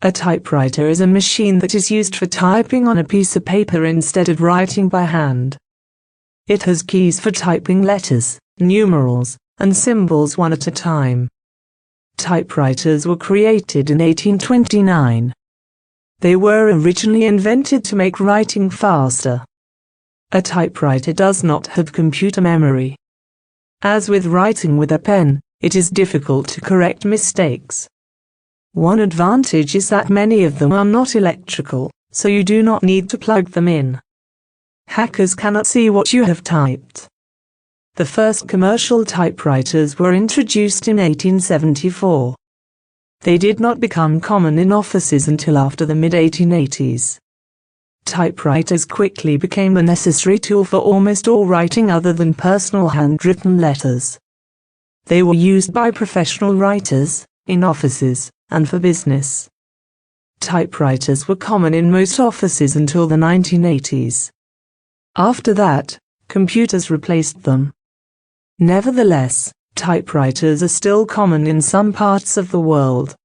A typewriter is a machine that is used for typing on a piece of paper instead of writing by hand. It has keys for typing letters, numerals, and symbols one at a time. Typewriters were created in 1829. They were originally invented to make writing faster. A typewriter does not have computer memory. As with writing with a pen, it is difficult to correct mistakes. One advantage is that many of them are not electrical, so you do not need to plug them in. Hackers cannot see what you have typed. The first commercial typewriters were introduced in 1874. They did not become common in offices until after the mid-1880s. Typewriters quickly became a necessary tool for almost all writing other than personal handwritten letters. They were used by professional writers, in offices, and for business. Typewriters were common in most offices until the 1980s. After that, computers replaced them. Nevertheless, typewriters are still common in some parts of the world.